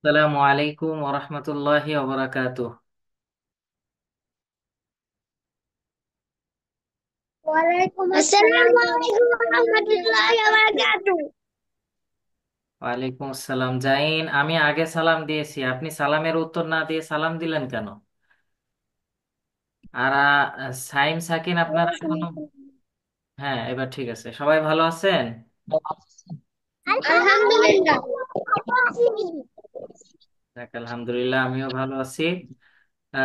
আসসালামু আলাইকুম ওরহমতুল্লাহি ওবরাকাতুহ। ওয়ালাইকুম আসসালামু আলাইকুম ওয়া রাহমাতুল্লাহি ওয়া বারাকাতুহু। ওয়ালাইকুম আসসালাম জাইন, আমি আগে সালাম দিয়েছি, আপনি সালামের উত্তর না দিয়ে সালাম দিলেন কেন? আর সাইম সাকিন আপনারা এখনো। হ্যাঁ, এবার ঠিক আছে, সবাই ভালো আছেন? আলহামদুলিল্লাহ। যাক, আলহামদুলিল্লাহ, আমিও ভালো আছি।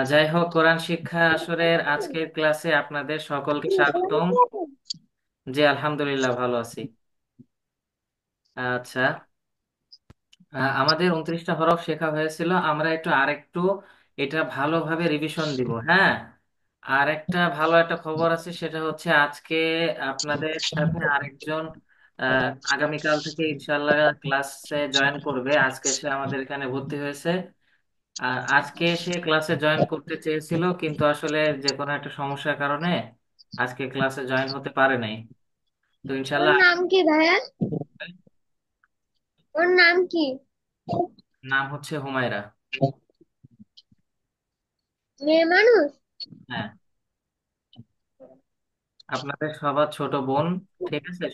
যাই হোক, কোরআন শিক্ষা আসরের আজকের ক্লাসে আপনাদের সকলকে স্বাগতম। জি, আলহামদুলিল্লাহ, ভালো আছি। আচ্ছা, আমাদের 29টা হরফ শেখা হয়েছিল, আমরা আরেকটু এটা ভালোভাবে রিভিশন দিব, হ্যাঁ। আর একটা ভালো একটা খবর আছে, সেটা হচ্ছে আজকে আপনাদের সাথে আরেকজন আগামীকাল থেকে ইনশাল্লাহ ক্লাসে জয়েন করবে। আজকে সে আমাদের এখানে ভর্তি হয়েছে। আর আজকে সে ক্লাসে জয়েন করতে চেয়েছিল, কিন্তু আসলে যে কোনো একটা সমস্যার কারণে আজকে ক্লাসে জয়েন হতে পারে নাই। তো ওর ইনশাল্লাহ। নাম কি ভাইয়া? ওর নাম কি? নাম হচ্ছে হুমায়রা। মেয়ে মানুষ? হ্যাঁ, আপনাদের সবার ছোট বোন, ঠিক আছে।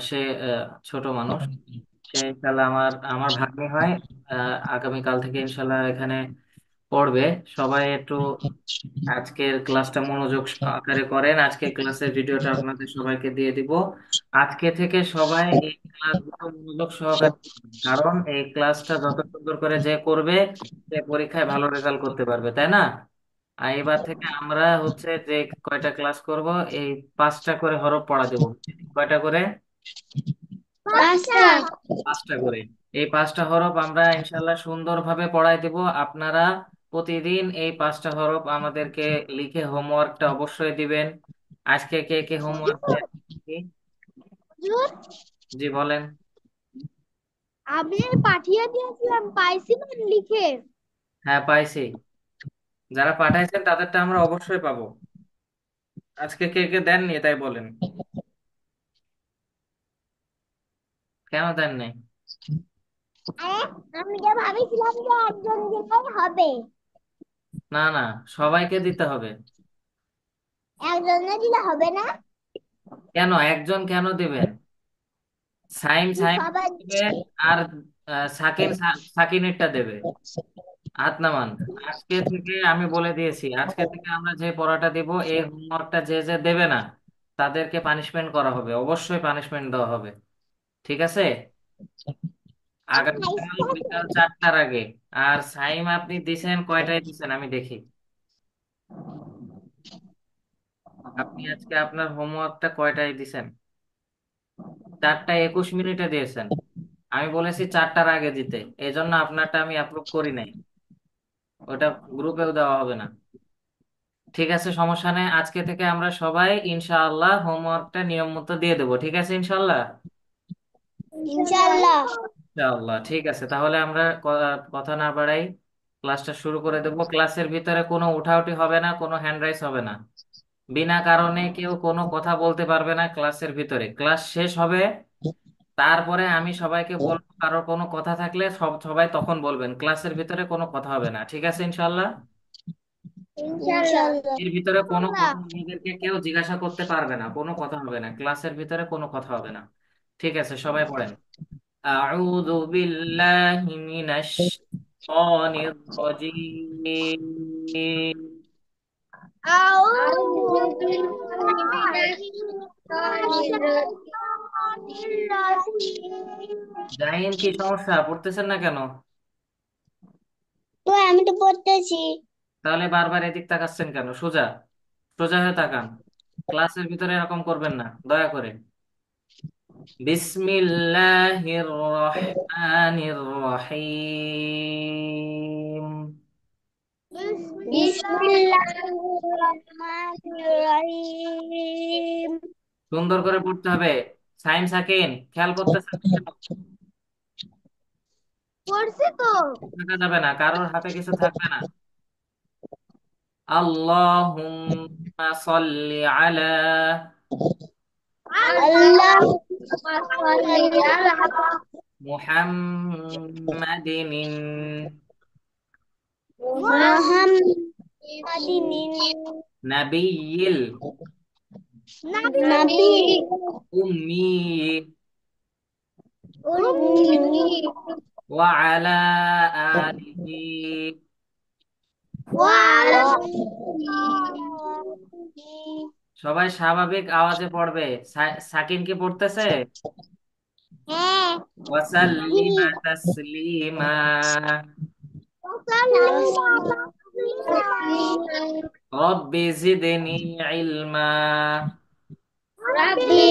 সে ছোট মানুষ। সে ইনশাল্লাহ আমার আমার ভাগ্নি হয়। আগামীকাল থেকে ইনশাল্লাহ এখানে পড়বে। সবাই একটু আজকের ক্লাসটা মনোযোগ সহকারে করেন। আজকের ক্লাসের ভিডিওটা আপনাদের সবাইকে দিয়ে দিব। আজকে থেকে সবাই এই ক্লাসগুলো মনোযোগ সহকারে করবেন। কারণ এই ক্লাসটা যত সুন্দর করে যে করবে, সে পরীক্ষায় ভালো রেজাল্ট করতে পারবে, তাই না? আর এবার থেকে আমরা হচ্ছে যে কয়টা ক্লাস করব, এই 5টা করে হরফ পড়া দেব। কয়টা করে? পাঁচটা। 5টা করে। এই 5টা হরফ আমরা ইনশাল্লাহ সুন্দরভাবে পড়াই দেব। আপনারা প্রতিদিন এই 5টা হরফ আমাদেরকে লিখে হোমওয়ার্কটা অবশ্যই দিবেন। আজকে কে কে হোমওয়ার্ক? হুজুর, জি, বলেন। আমি পাঠিয়ে দিয়েছিলাম, পাইছিলেন লিখে? হ্যাঁ, পাইছি। যারা পাঠাইছেন তাদেরটা আমরা অবশ্যই পাবো। আজকে কে কে দেননি তাই বলেন, কেন দেন নাই? আরে, আমি যে ভাবিছিলাম যে একজন দিলেই হবে। না না, সবাইকে দিতে হবে। একজনে দিলে হবে না? কেন একজন কেন দিবেন? সাইম সাইম সবাই। দেবে। আর সাকিন সাকিনেরটা দেবে। হাত নামান। আজকে থেকে আমি বলে দিয়েছি, আজকে থেকে আমরা যে পড়াটা দিব, এই হোমওয়ার্কটা যে যে দেবে না তাদেরকে পানিশমেন্ট করা হবে, অবশ্যই পানিশমেন্ট দেওয়া হবে। ঠিক আছে? আচ্ছা, আগামীকাল বিকাল 4টার আগে। আর সাইম আপনি দিছেন কয়টায় দিছেন আমি দেখি। আপনি আজকে আপনার হোমওয়ার্কটা কয়টায় দিছেন? 4টা 21 মিনিটে দিয়েছেন। আমি বলেছি 4টার আগে দিতে, এই জন্য আপনারটা আমি অ্যাপ্রুভ করি নাই। ওটা গ্রুপেও দেওয়া হবে না। ঠিক আছে, সমস্যা নেই। আজকে থেকে আমরা সবাই ইনশাআল্লাহ হোমওয়ার্কটা নিয়ম মতো দিয়ে দেবো, ঠিক আছে ইনশাআল্লাহ। ইনশাআল্লাহ। ইনশাআল্লাহ, ঠিক আছে, তাহলে আমরা কথা না বাড়াই, ক্লাসটা শুরু করে দেবো। ক্লাসের ভিতরে কোনো উঠাউঠি হবে না, কোনো হ্যান্ড রাইজ হবে না। বিনা কারণে কেউ কোনো কথা বলতে পারবে না ক্লাসের ভিতরে। ক্লাস শেষ হবে, তারপরে আমি সবাইকে বলবো, কারোর কোনো কথা থাকলে সবাই তখন বলবেন। ক্লাসের ভিতরে কোনো কথা হবে না, ঠিক আছে ইনশাআল্লাহ। ইনশাআল্লাহ। এর ভিতরে কোনো কথা আমাদেরকে কেউ জিজ্ঞাসা করতে পারবে না, কোনো কথা হবে না, ক্লাসের ভিতরে কোনো কথা হবে না। ঠিক আছে, সবাই পড়েন। আউযু বিল্লাহি মিনাশ শাইতানির রাজীম। আউযু বিল্লাহি মিনাশ শাইতানির রাজিম। জাহিন, কি সমস্যা, পড়তেছেন না কেন? তো আমি তো পড়তেছি। তাহলে বারবার এদিক তাকাচ্ছেন কেন? সোজা সোজা হয়ে তাকান। ক্লাসের ভিতরে এরকম করবেন না, দয়া করে। বিসমিল্লাহির রহমানির রহিম। বিসমিল্লাহির রহমানির রহিম। সুন্দর করে পড়তে হবে। সাইন সাকিন, খেয়াল করতেছেন কেন? পড়ছি তো। থাকা যাবে না, কারোর হাতে কিছু থাকবে না। আল্লাহুম্মা সাল্লি আলা আল্লাহুম্মা সাল্লি আলা মুহাম্মাদিন মুহাম্মাদিন নাবিয়্যিল নাবি উম্মি উম্মি ওয়া আলা আলিহি। ওয়া আলা সবাই স্বাভাবিক আওয়াজে পড়বে। সাকিন কি পড়তেছে? হ্যাঁ জি ওয়াসাল্লিমা তাসলিমা। রব্বি জিদনি ইলমা। রাব্বি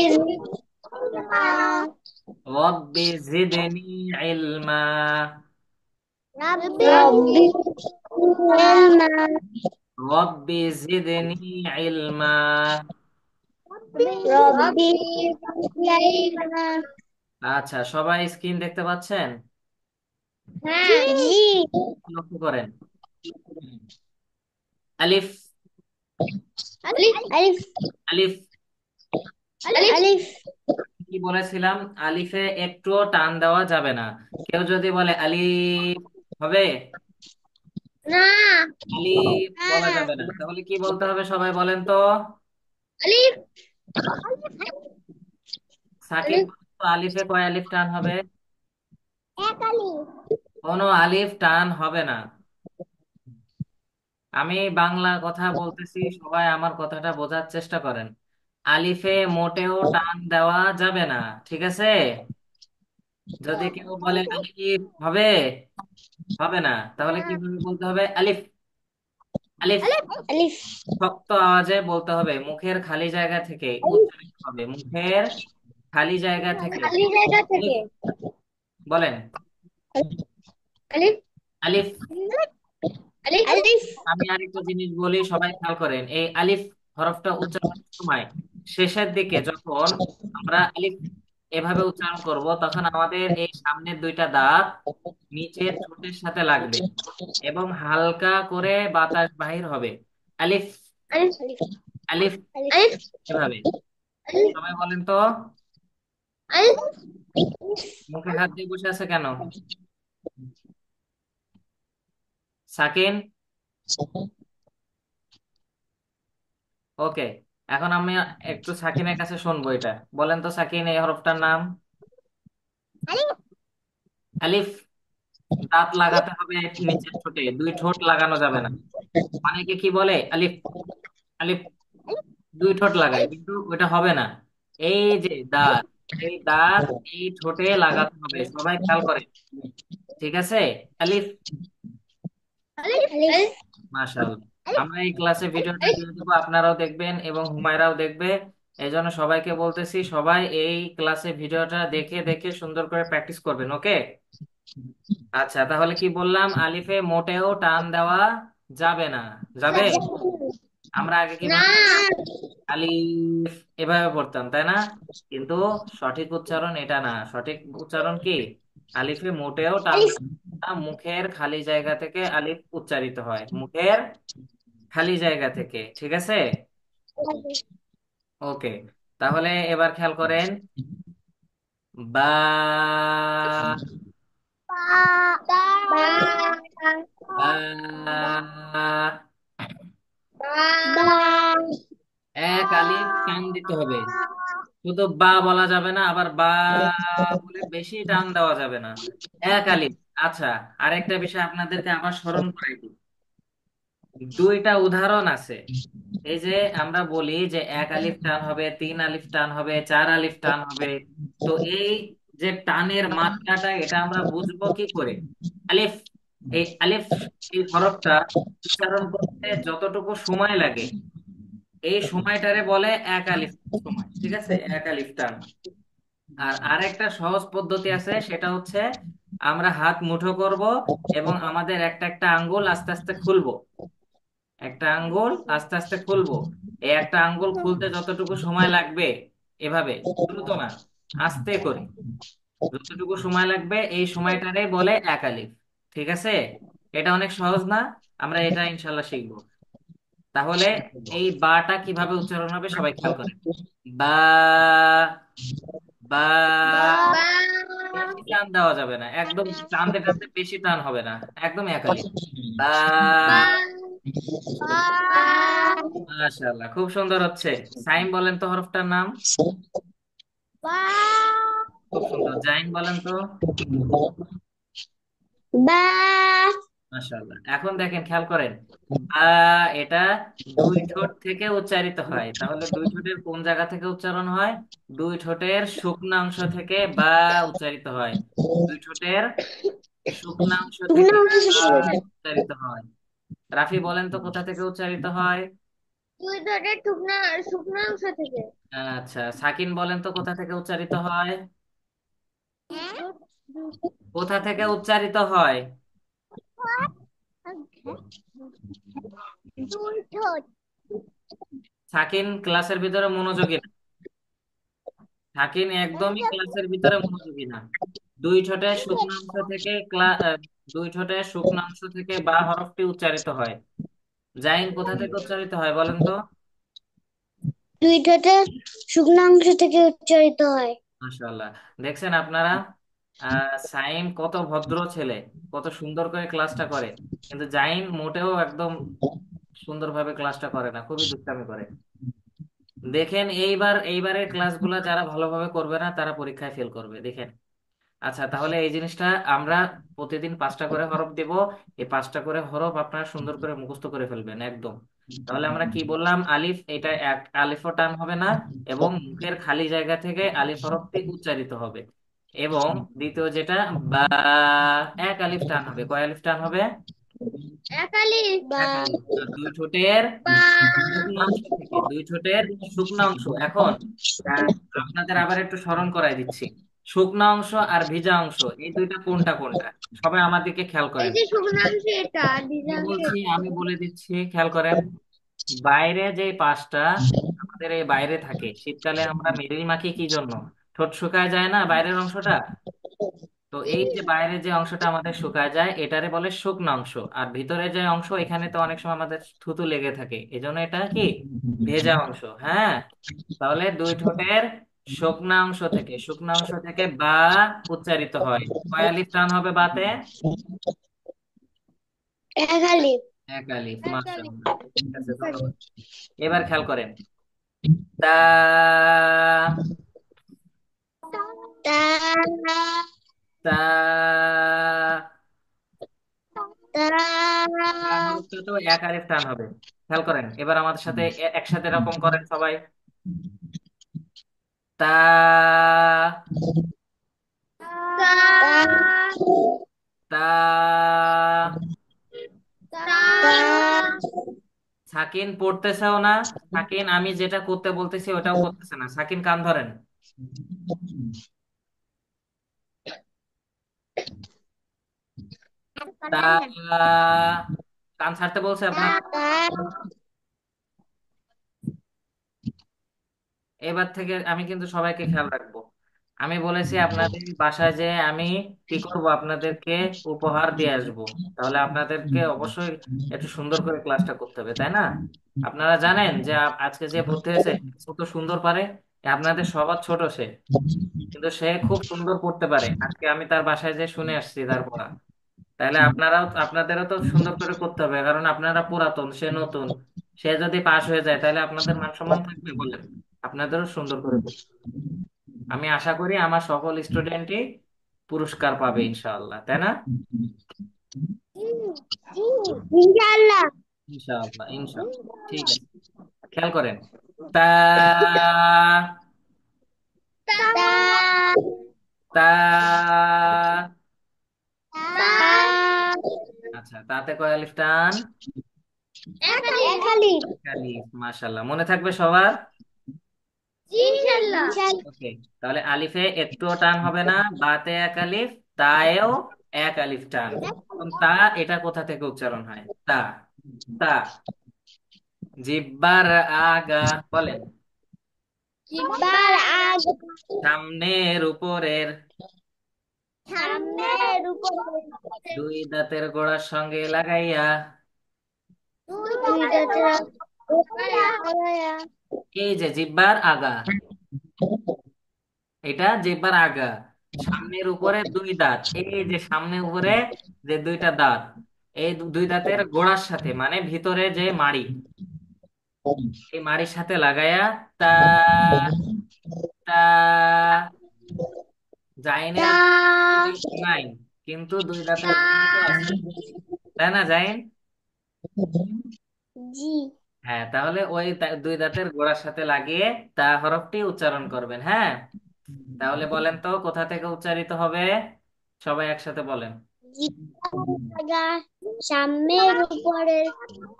রব্বি জিদনি ইলমা। রাব্বি ইলমা রব্বি জিদনি ইলমা। রাব্বি ইলমা আচ্ছা, সবাই স্ক্রিন দেখতে পাচ্ছেন? হ্যাঁ জি লক্ষ্য করেন। আলিফ, আলিফ আলিফ আলিফ। আলিফ কি বলেছিলাম? আলিফে একটুও টান দেওয়া যাবে না। কেউ যদি বলে আলিফ, হবে? না আলিফ বলা হ্যাঁ যাবে না। তাহলে কি বলতে হবে সবাই বলেন তো? আলিফ সাকিব আলিফ বলেন তো, আলিফে কয় আলিফ টান হবে? এক আলিফ কোনো আলিফ টান হবে না। আমি বাংলা কথা বলতেছি, সবাই আমার কথাটা বোঝার চেষ্টা করেন। আলিফে মোটেও টান দেওয়া যাবে না, ঠিক আছে? যদি কেউ বলে আলিফ হবে, হবে না, তাহলে কিভাবে বলতে হবে? আলিফ, আলিফ। আলিফ শক্ত আওয়াজে বলতে হবে, মুখের খালি জায়গা থেকে উচ্চারিত হবে, মুখের খালি জায়গা থেকে। খালি জায়গা আলিফ থেকে বলেন। আলিফ আলিফ। আলিফ আলিফ আমি আরেকটা জিনিস বলি, সবাই খেয়াল করেন। এই আলিফ হরফটা উচ্চারণের সময় শেষের দিকে যখন আমরা আলিফ এভাবে উচ্চারণ করব, তখন আমাদের এই সামনের দুইটা দাঁত নিচের ঠোঁটের সাথে লাগবে এবং হালকা করে বাতাস বাহির হবে। আলিফ, আলিফ আলিফ, আলিফ এভাবে। আলিফ সবাই বলেন তো, আলিফ মুখে হাত দিয়ে বসে আছে কেন? সাকিন, ওকে। এখন আমি একটু সাকিনের কাছে শুনবো এটা। বলেন তো সাকিন, এই হরফটার নাম? আলিফ। দাঁত লাগাতে হবে নিচের ঠোঁটে, দুই ঠোঁট লাগানো যাবে না। অনেকে কি বলে আলিফ, আলিফ, দুই ঠোঁট লাগায়, কিন্তু ওটা হবে না। এই যে দাঁত, এই দাঁত এই ঠোঁটে লাগাতে হবে, সবাই খেয়াল করে, ঠিক আছে? আলিফ। আলিফ মাশাআল্লাহ। আমরা এই ক্লাসে ভিডিওটা দিয়ে দেবো, আপনারাও দেখবেন এবং হুমায়রাও দেখবে। এই জন্য সবাইকে বলতেছি, সবাই এই ক্লাসে ভিডিওটা দেখে দেখে সুন্দর করে প্র্যাকটিস করবেন, ওকে? আচ্ছা, তাহলে কি বললাম? আলিফে মোটেও টান দেওয়া যাবে না। যাবে? আমরা আগে না কিভাবে আলিফ এভাবে পড়তাম, তাই না? কিন্তু সঠিক উচ্চারণ এটা না। সঠিক উচ্চারণ কি? আলিফে মোটেও টান আলিফ দেওয়া যাবে না। মুখের খালি জায়গা থেকে আলিফ উচ্চারিত হয়, মুখের খালি জায়গা থেকে, ঠিক আছে? ওকে, তাহলে এবার খেয়াল করেন। বা, বা, এক আলিফ টান দিতে হবে। শুধু বা বলা যাবে না, আবার বা বলে বেশি টান দেওয়া যাবে না। এক আলিফ। আচ্ছা, আরেকটা বিষয় আপনাদেরকে আবার স্মরণ করাই দিই। দুইটা উদাহরণ আছে। এই যে আমরা বলি যে এক আলিফ টান হবে, তিন আলিফ টান হবে, চার আলিফ টান হবে। তো এই যে টানের মাত্রাটা, এটা আমরা বুঝবো কি করে? আলিফ, এই আলিফ, এই হরফটা উচ্চারণ করতে যতটুকু সময় লাগে, এই সময়টারে বলে এক আলিফ সময়, ঠিক আছে? এক আলিফ টান। আর আরেকটা সহজ পদ্ধতি আছে, সেটা হচ্ছে আমরা হাত মুঠো করব এবং আমাদের একটা একটা আঙ্গুল আস্তে আস্তে খুলবো। একটা আঙ্গুল আস্তে আস্তে খুলবো। এই একটা আঙ্গুল খুলতে যতটুকু সময় লাগবে, এভাবে দ্রুত না, আস্তে করে যতটুকু সময় লাগবে, এই সময়টারে বলে এক আলিফ, ঠিক আছে? এটা অনেক সহজ না? আমরা এটা ইনশাল্লাহ শিখবো। তাহলে এই বাটা কিভাবে উচ্চারণ হবে সবাই খেয়াল করেন। বা, বা, বা বেশি টান দেওয়া যাবে না, একদম টানতে টানতে বেশি টান হবে না, একদম একালি। বা, বা বা মাশাআল্লাহ, খুব সুন্দর হচ্ছে। সাইম বলেন তো হরফটার নাম। বা খুব সুন্দর। জাইন বলেন তো। বা মাশাআল্লাহ, এখন দেখেন, খেয়াল করেন। বা, এটা দুই ঠোঁট থেকে উচ্চারিত হয়, তাহলে দুই ঠোঁটের কোন জায়গা থেকে উচ্চারণ হয়? দুই ঠোঁটের শুকনো অংশ থেকে বা উচ্চারিত হয়। দুই ঠোঁটের শুকনো অংশ থেকে শুকনো বা অংশ উচ্চারিত হয়। রাফি বলেন তো কোথা থেকে উচ্চারিত হয়? তুই ধরে শুকনো শুকনো অংশ থেকে। আচ্ছা, সাকিন বলেন তো কোথা থেকে উচ্চারিত হয়? কোথা থেকে উচ্চারিত হয়? দুই ঠোঁট। সাকিন ক্লাসের ভিতরে মনোযোগী না। সাকিন একদমই ক্লাসের ভিতরে মনোযোগী না। দুই ঠোঁটের শুকনো অংশ থেকে দুই ঠোঁটের শুকনো অংশ থেকে বা হরফটি উচ্চারিত হয়। জাইন কোথা থেকে উচ্চারিত হয় বলেন তো? দুই ঠোঁটের শুকনো অংশ থেকে উচ্চারিত হয়। মাশাআল্লাহ, দেখছেন আপনারা, সাইম কত ভদ্র ছেলে, কত সুন্দর করে ক্লাসটা করে। কিন্তু জাইন মোটেও একদম সুন্দরভাবে ক্লাসটা করে না, খুবই দুষ্টামি করে। দেখেন, এইবারের ক্লাসগুলো যারা ভালোভাবে করবে না তারা পরীক্ষায় ফেল করবে, দেখেন। আচ্ছা, তাহলে এই জিনিসটা আমরা প্রতিদিন 5টা করে হরফ দেব। এই 5টা করে হরফ আপনারা সুন্দর করে মুখস্থ করে ফেলবেন একদম। তাহলে আমরা কি বললাম? আলিফ, এটা এক আলিফও টান হবে না, এবং মুখের খালি জায়গা থেকে আলিফ হরফটি উচ্চারিত হবে। এবং দ্বিতীয় যেটা, বা, এক আলিফ টান হবে। কয় আলিফ টান হবে? একালি বা এক আলিফ। আর দুই ঠোঁটের বা শুকনো অংশ থেকে, দুই ঠোঁটের শুকনো অংশ। এখন আহ, আপনাদের আবার একটু স্মরণ করাই দিচ্ছি। শুকনো অংশ আর ভিজা অংশ, এই দুইটা কোনটা কোনটা? সবাই আমার দিকে খেয়াল এই করেন। যে শুকনো অংশ এটা কি ভিজা অংশ বলছি এটা। আমি বলে দিচ্ছি, খেয়াল করেন। বাইরে যে পাশটা আমাদের এই বাইরে থাকে, শীতকালে আমরা মেরিল মাখি কি জন্য? ঠোঁট শুকায় যায় না বাইরের অংশটা? তো এই যে বাইরের যে অংশটা আমাদের শুকায় যায়, এটারে বলে শুকনো অংশ। আর ভিতরে যে অংশ, এখানে তো অনেক সময় আমাদের থুতু লেগে থাকে, এজন্য এটা কি? ভেজা অংশ। হ্যাঁ, তাহলে দুই ঠোঁটের শুকনো অংশ থেকে বা উচ্চারিত হয়। কয় আলিফ টান হবে বাতে? একালি এক আলিফ। একালি মাশাআল্লাহ, ঠিক আছে, একালি ধন্যবাদ। এবার খেয়াল করেন। তা, তা তা, তা তা হরফটা তো এক আলিফ টান হবে। খেয়াল করেন, এবার আমাদের সাথে একসাথে এরকম করেন সবাই। তা, তা তা। তা সাকিন পড়তেছেও না। সাকিন আমি যেটা করতে বলতেছি ওটাও করতেছে না। সাকিন কান ধরেন। তা, কান ছাড়তে বলছে আপনার। এবার থেকে আমি কিন্তু সবাইকে খেয়াল রাখবো। আমি বলেছি আপনাদের বাসায় যে আমি কি করব, আপনাদেরকে উপহার দিয়ে আসবো। তাহলে আপনাদেরকে অবশ্যই একটু সুন্দর করে ক্লাসটা করতে হবে, তাই না? আপনারা জানেন যে আজকে যে ভর্তি হয়েছে কত সুন্দর পারে। আপনাদের সবার ছোট সে, কিন্তু সে খুব সুন্দর পড়তে পারে। আজকে আমি তার বাসায় যে শুনে আসছি তার পড়া। তাহলে আপনাদেরও তো সুন্দর করে করতে হবে, কারণ আপনারা পুরাতন, সে নতুন। সে যদি পাশ হয়ে যায় তাহলে আপনাদের মান সম্মান থাকবে বলেন? আপনাদেরও সুন্দর করে করতে হবে। আমি আশা করি আমার সকল স্টুডেন্টই পুরস্কার পাবে ইনশাআল্লাহ, তাই না? ইনশাআল্লাহ ইনশাআল্লাহ, ইনশাআল্লাহ। ঠিক আছে, খেয়াল করেন। তা, তা তা। তা আচ্ছা, তাতে কয় আলিফ টান? একালি এক আলিফ। মাশাআল্লাহ, মনে থাকবে সবার। ইনশাআল্লাহ ওকে, তাহলে আলিফে একটুও টান হবে না, বাতে এক আলিফ, তায়েও এক আলিফ টান। এখন তা, এটা কোথা থেকে উচ্চারণ হয়? তা, তা, জিব্বার আগা বলেন। জিহ্বার আগে সামনের উপরের সামনের উপরে দুই দাঁতের গোড়ার সঙ্গে লাগাইয়া, দুই দাঁতের আগায়া এই যে জিব্বার আগা, এটা জিহ্বার আগা, সামনের উপরে দুই দাঁত, এই যে সামনে উপরে যে দুইটা দাঁত, এই দুই দাঁতের গোড়ার সাথে মানে ভিতরে যে মাড়ি, এই মাড়ির সাথে লাগায়া তা তা জাইনের দুই তা দাঁত নাই, কিন্তু দুই দাঁতের গোড়া তো আছে, তাই না জাইন? জি। হ্যাঁ, তাহলে ওই দুই দাঁতের গোড়ার সাথে লাগিয়ে তা হরফটি উচ্চারণ করবেন। হ্যাঁ, তাহলে বলেন তো কোথা থেকে উচ্চারিত হবে, সবাই একসাথে বলেন। জিহ্বার আগা সামনের উপরের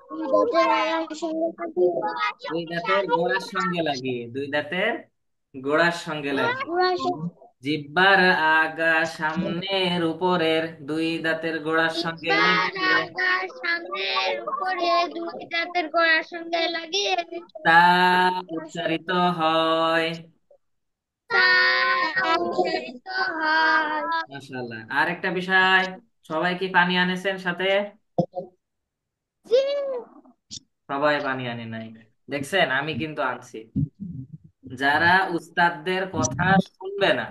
দুই দাঁতের আগার সঙ্গে দুই দাঁতের গোড়ার সঙ্গে লাগিয়ে, দুই দাঁতের গোড়ার সঙ্গে লাগিয়ে, পুরা সঙ্গে জিহ্বার আগা সামনের উপরের দুই দাঁতের গোড়ার সঙ্গে জিহ্বার লাগিয়ে আগার সামনের উপরে দুই দাঁতের গোড়ার সঙ্গে লাগিয়ে তা উচ্চারিত হয়। তা উচ্চারিত হয়। মাশাআল্লাহ। আর একটা বিষয়, সবাই কি পানি আনেছেন সাথে? জি। সবাই পানি আনে নাই, দেখছেন, আমি কিন্তু আনছি। যারা উস্তাদদের কথা শুনবে না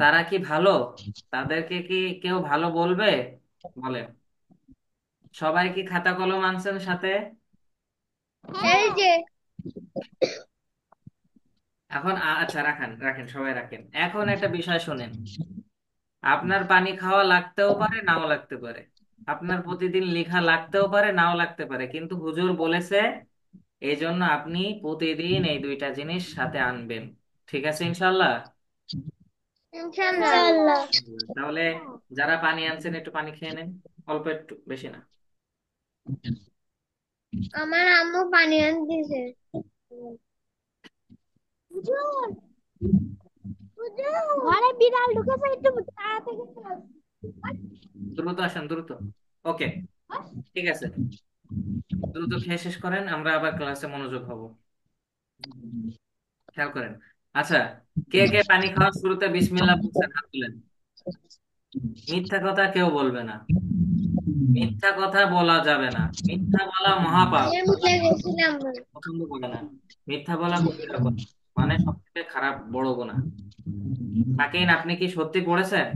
তারা কি ভালো, তাদেরকে কি কেউ ভালো বলবে? বলেন, সবাই কি খাতা কলম আনছেন সাথে? এই যে এখন আচ্ছা, রাখেন রাখেন, সবাই রাখেন। এখন একটা বিষয় শুনেন, আপনার পানি খাওয়া লাগতেও পারে নাও লাগতে পারে, আপনার প্রতিদিন লেখা লাগতেও পারে নাও লাগতে পারে, কিন্তু হুজুর বলেছে এই জন্য আপনি প্রতিদিন এই দুইটা জিনিস সাথে আনবেন। ঠিক আছে ইনশাল্লাহ? ইনশাআল্লাহ। ইনশাআল্লাহ। তাহলে যারা পানি আনছেন একটু পানি খেয়ে নেন, অল্প একটু, বেশি না। আমার আম্মু পানি আনতেছে। হুজুর, ঘরে বিড়াল ঢুকেছে, একটু তাড়াতাড়ি চল। দ্রুত আসেন, দ্রুত। ওকে, ঠিক আছে, দ্রুত খেয়ে শেষ করেন, আমরা আবার ক্লাসে মনোযোগ হব। খেয়াল করেন। আচ্ছা, কে কে পানি খাওয়ার শুরুতে বিসমিল্লাহ বলছেন, হাত তুলেন। মিথ্যা কথা কেউ বলবে না, মিথ্যা কথা বলা যাবে না, মিথ্যা বলা মহাপাপ, আমি ভুলে গেছিলাম। পছন্দ করে না। মিথ্যা বলা কবিরা গুনাহ, মানে সব থেকে খারাপ বড় গুনাহ। তাকিন, আপনি কি সত্যি পড়েছেন?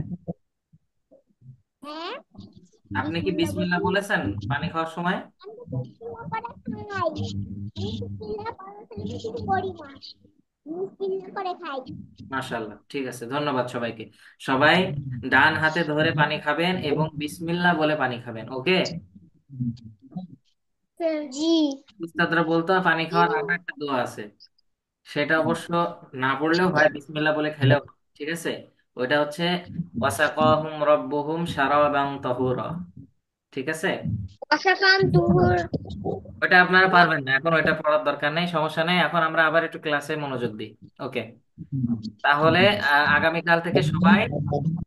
হ্যাঁ, আপনি কি বিসমিল্লাহ বিসমিল্লাহ বলছি। বলেছেন পানি খাওয়ার সময়? আমি তো বিসমিল্লাহ করে খাই। আমি বিসমিল্লাহ করে কিছু করি না। বিসমিল্লাহ করে খাই। মাশাআল্লাহ, ঠিক আছে, ধন্যবাদ সবাইকে। সবাই ডান হাতে ধরে পানি খাবেন এবং বিসমিল্লাহ বলে পানি খাবেন, ওকে? জি। উস্তাদরা বলতো পানি খাওয়ার আগে একটা দোয়া আছে, সেটা অবশ্য না পড়লেও হয়, বিসমিল্লাহ বলে খেলেও হয়, ঠিক আছে? ওইটা হচ্ছে ওয়াসাকাহুম রাব্বুহুম শারাবান তাহুরা, ঠিক আছে? আশাকান তুহুর। ওটা আপনারা পারবেন না, এখন ওইটা পড়ার দরকার নেই, সমস্যা নেই। এখন আমরা আবার একটু ক্লাসে মনোযোগ দিই। ওকে, তাহলে আগামীকাল থেকে সবাই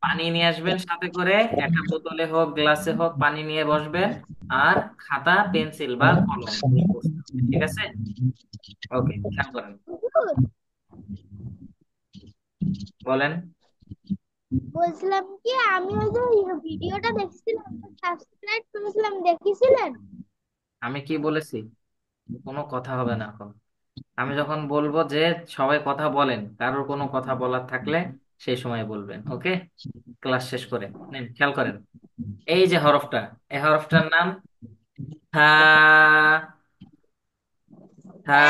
পানি নিয়ে আসবেন সাথে করে, একটা বোতলে হোক গ্লাসে হোক পানি নিয়ে বসবেন, আর খাতা পেন্সিল বা কলম নিয়ে বসতে হবে, ঠিক আছে? ওকে, খেয়াল করেন, হুজুর, বলেন। বলছিলাম কি, আমি ওই যে ভিডিওটা দেখছিলাম, সাবস্ক্রাইব করেছিলাম, দেখেছিলেন? আমি কি বলেছি? কোনো কথা হবে না এখন। আমি যখন বলবো যে সবাই কথা বলেন, কারোর কোনো কথা বলার থাকলে সেই সময় বলবেন, ওকে? ক্লাস শেষ করে নেন, খেয়াল করেন। এই যে হরফটা, এই হরফটার নাম থা। থা।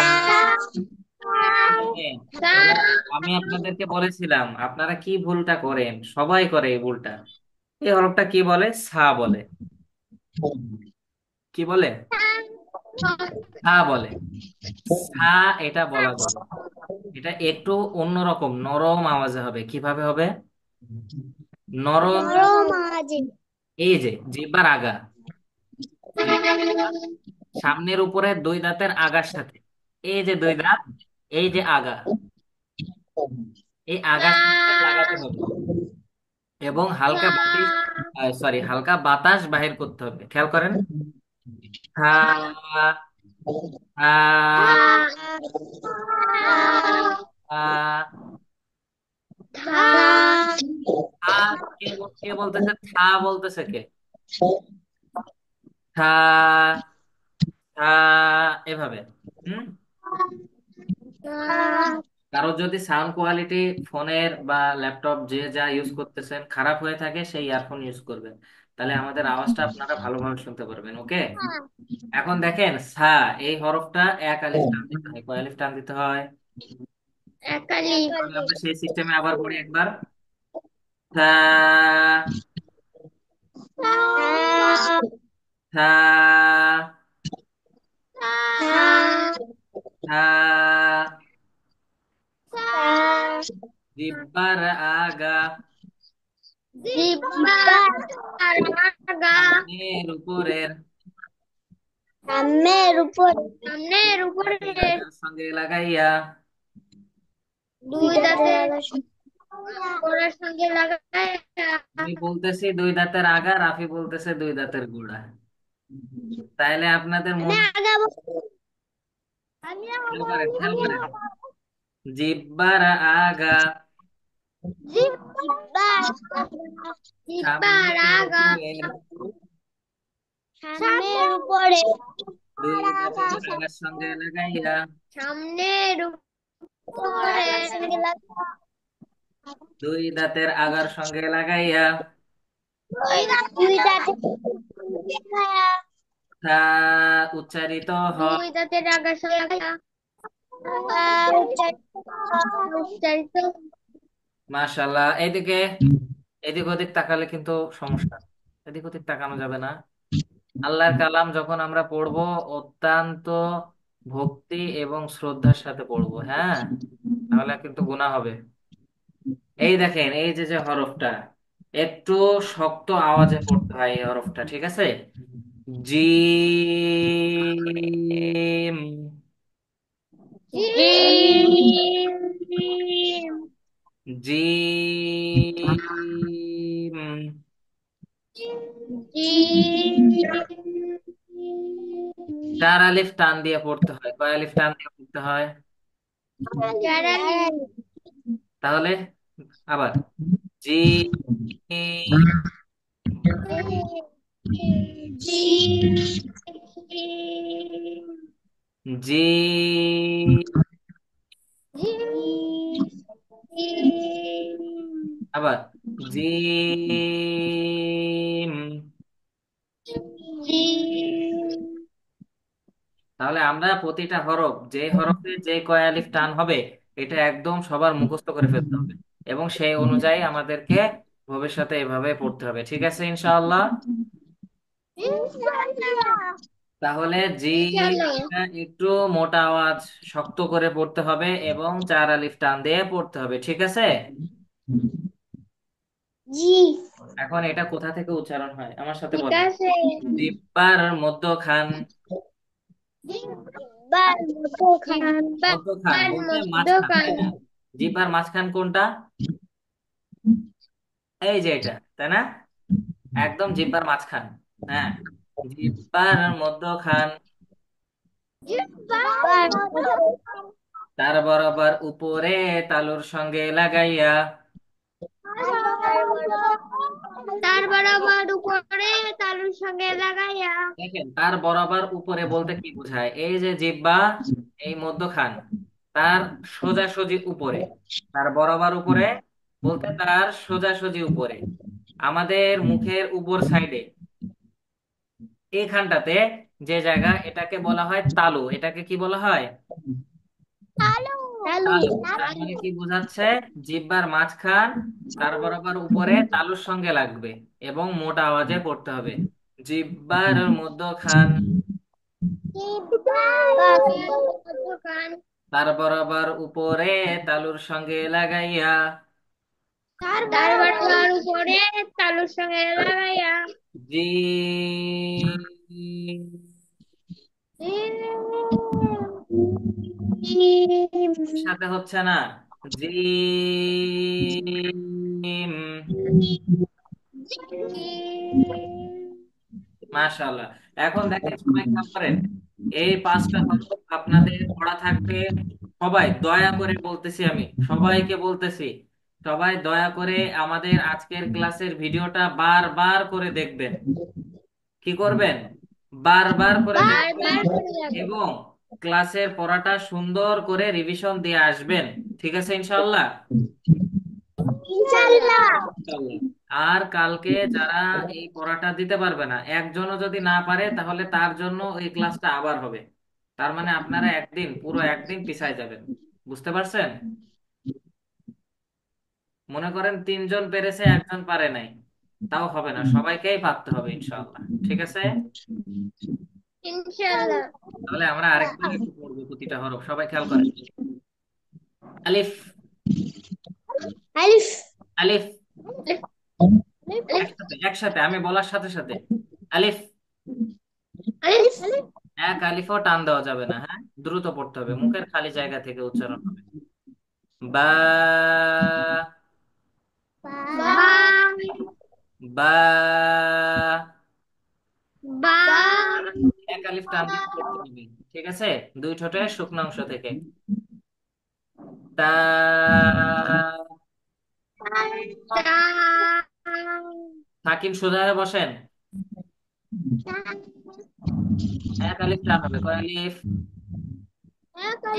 হ্যাঁ, এবার আমি আপনাদেরকে বলেছিলাম আপনারা কি ভুলটা করেন, সবাই করে এই ভুলটা। এই হরফটা কি বলে? সা বলে। কি বলে? সা বলে। সা, এটা বলা যাবে না। এটা একটু অন্যরকম নরম আওয়াজে হবে। কিভাবে হবে? নরম। নরম আওয়াজে। এই যে জিহ্বার আগা, জিহ্বার সামনের উপরে দুই দাঁতের আগার সাথে, এই যে দুই দাঁত, এই যে আগা, এই আগার সাথে লাগাতে হবে এবং হালকা বাতাস, সরি, হালকা বাতাস বাহির করতে হবে। খেয়াল করেন। হা, হা, হা, হা। কে বলতেছে থা? বলতেছে কে? থা, থা, এভাবে। হুম। কারো যদি সাউন্ড কোয়ালিটি ফোনের বা ল্যাপটপ যে যা ইউজ করতেছেন খারাপ হয়ে থাকে সেই ইয়ারফোন ইউজ করবেন, তাহলে আমাদের আওয়াজটা আপনারা ভালোভাবে শুনতে পারবেন। ওকে। এখন দেখেন সা, এই হরফটা এক আলিফ টান দিতে হয়। কয় আলিফ টান দিতে হয়? একালি। তাহলে আমরা সেই সিস্টেমে আবার পড়ি একবার। থা, থা, থা, জিব্বার আগা, সামনের উপরের, সামনের উপর, দুই দাঁতের সঙ্গে লাগাইয়া, দুই দাঁতের গোড়ার সঙ্গে লাগায়। আমি বলতেছি দুই দাঁতের আগা, রাফি বলতেছে দুই দাঁতের গোড়া। তাইলে আপনাদের আমি মন আগাবো। আমি খেয়াল আগাবো। করেন, খেয়াল করেন। জিব্বার আগা, জিব্বার, জিব্বার সামনের আগা, উপরের, সামনের উপরে, দুই দাঁতের আগার সঙ্গে লাগাইয়া, সামনের উপরে, দুই দাঁতের আগার সঙ্গে লাগাইয়া, দুই দাঁতে, তা উচ্চারিত হয়। দুই দাঁতের আগার সঙ্গে লাগাইয়া, উচ্চারিত। মাশাআল্লাহ। এইদিকে, এদিক ওদিক তাকালে কিন্তু সমস্যা, এদিক ওদিক তাকানো যাবে না। আল্লাহর কালাম যখন আমরা পড়বো অত্যন্ত ভক্তি এবং শ্রদ্ধার সাথে পড়বো, হ্যাঁ, তাহলে কিন্তু গুনাহ হবে। এই দেখেন, এই যে যে হরফটা, একটু শক্ত আওয়াজে পড়তে হয় এই হরফটা, ঠিক আছে? Gym, gym, gym. জিম, চার আলিফ টান দিয়ে পড়তে হয়। কয় আলিফ টান দিয়ে পড়তে হয়? চারালি, তাহলে আবার জি, জি, আবার জিম। তাহলে আমরা প্রতিটা হরফ, যে হরফে যে কয় আলিফ টান হবে, এটা একদম সবার মুখস্থ করে ফেলতে হবে এবং সেই অনুযায়ী আমাদেরকে ভবিষ্যতে এভাবে পড়তে হবে, ঠিক আছে ইনশাআল্লাহ? তাহলে জিমটা একটু মোটা আওয়াজ, শক্ত করে পড়তে হবে এবং চার আলিফ টান দিয়ে পড়তে হবে, ঠিক আছে? জি, এখন এটা কোথা থেকে উচ্চারণ হয় আমার সাথে ঠিক বলেন। আছে। জিহ্বার মধ্যখান, জিহ্বার মধ্যখান, মধ্যখান জিহ্বার বলতে মাঝখান, মধ্যখান, তাই না? জিহ্বার মাঝখান কোনটা? এই যে এটা, তাই না? একদম জিহ্বার মাঝখান। হ্যাঁ, জিহ্বার মধ্যখান, জিহ্বার মধ্যখান, তার বরাবর উপরে তালুর সঙ্গে লাগাইয়া। তার বরাবর উপরে তালুর সঙ্গে লাগাইয়া। দেখেন, তার বরাবর উপরে বলতে কি বোঝায়? এই যে জিহ্বা, এই মধ্যখান, তার সোজাসুজি উপরে, তার বরাবর উপরে বলতে তার সোজাসুজি উপরে, আমাদের মুখের উপর সাইডে, এইখানটাতে যে জায়গা, এটাকে বলা হয় তালু। এটাকে কি বলা হয়? তালু, তালু, তালু। তার মানে কি বোঝাচ্ছে? জিহ্বার মাঝখান, তার বরাবর উপরে তালুর সঙ্গে লাগবে এবং মোটা আওয়াজে পড়তে হবে। জিহ্বার মধ্যখান, জিহ্বার মধ্যখান, তার বরাবর উপরে তালুর সঙ্গে লাগাইয়া। তার বরাবর উপরে তালুর সঙ্গে লাগাইয়া। জিম, জিম, সাথে হচ্ছে না। জিম। মাশাআল্লাহ। এখন দেখেন, সবাই খেয়াল করেন, এই পাঁচটা হরফ আপনাদের পড়া থাকবে। সবাই দয়া করে বলতেছি, আমি সবাইকে বলতেছি, সবাই দয়া করে আমাদের আজকের ক্লাসের ভিডিওটা বারবার করে দেখবেন। কি করবেন? বারবার করে দেখবেন বারবার করে যাবে। এবং ক্লাসের পড়াটা সুন্দর করে রিভিশন দিয়ে আসবেন। ঠিক আছে ইনশাল্লাহ। ইনশাআল্লাহ। ইনশাল্লাহ। আর কালকে যারা এই পড়াটা দিতে পারবে না, একজনও যদি না পারে, তাহলে তার জন্য এই ক্লাসটা আবার হবে। তার মানে আপনারা একদিন, পুরো একদিন পিছায় যাবেন। বুঝতে পারছেন? মনে করেন তিনজন পেরেছে, একজন পারে নাই, তাও হবে না, সবাইকেই পারতে হবে ইনশাআল্লাহ। ঠিক আছে। ইনশাআল্লাহ। তাহলে আমরা আরেকবার একটু পড়বো প্রতিটা হরফ, সবাই খেয়াল করেন। আলিফ। আলিফ। আলিফ। আলিফ। একসাথে একসাথে আমি বলার সাথে সাথে। আলিফ। আলিফ। এক আলিফও টান দেওয়া যাবে না, হ্যাঁ, দ্রুত পড়তে হবে, মুখের খালি জায়গা থেকে উচ্চারণ হবে। বা। বা। বা। বা। এক আলিফ টান দিয়ে পড়তে হবে। ঠিক আছে। দুই ঠোঁটের শুকনো অংশ থেকে। তা। তা। সাকিন সোজা হয়ে বসেন। এক আলিফ টান হবে, কয় আলিফ?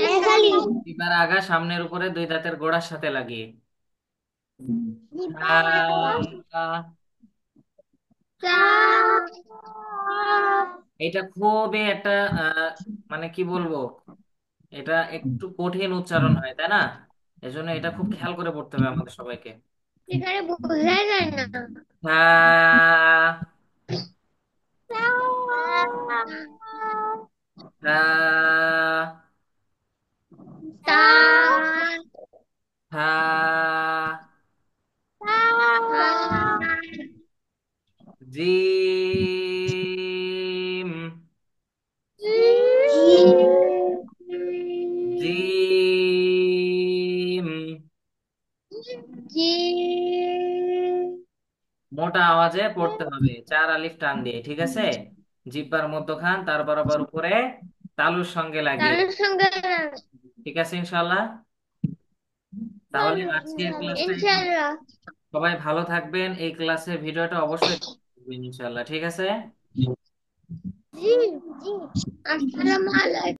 এক আলিফ। এবার আগা সামনের উপরে দুই দাঁতের গোড়ার সাথে লাগিয়ে। জিব্বা। আ, তা। এটা খুবই একটা আহ, মানে কি বলবো, এটা একটু কঠিন উচ্চারণ হয়, তাই না? এজন্য এটা খুব খেয়াল করে পড়তে হবে আমাদের সবাইকে। এখানে বোঝাই যায় না। হা। হা। তা। হা। জিম। জিম। মোটা আওয়াজে পড়তে হবে, চার আলিফ টান দিয়ে। ঠিক আছে। জিহ্বার মধ্যখান তার বরাবর উপরে, তালুর সঙ্গে লাগিয়ে। তাদের সঙ্গে। ঠিক আছে ইনশাল্লাহ। তাহলে আজকের ক্লাসটা এখানে। ইনশাআল্লাহ। সবাই ভালো থাকবেন, এই ক্লাসের ভিডিওটা অবশ্যই দেখবেন ইনশাল্লাহ। ঠিক আছে। জি। জি। আসসালামু আলাইকুম।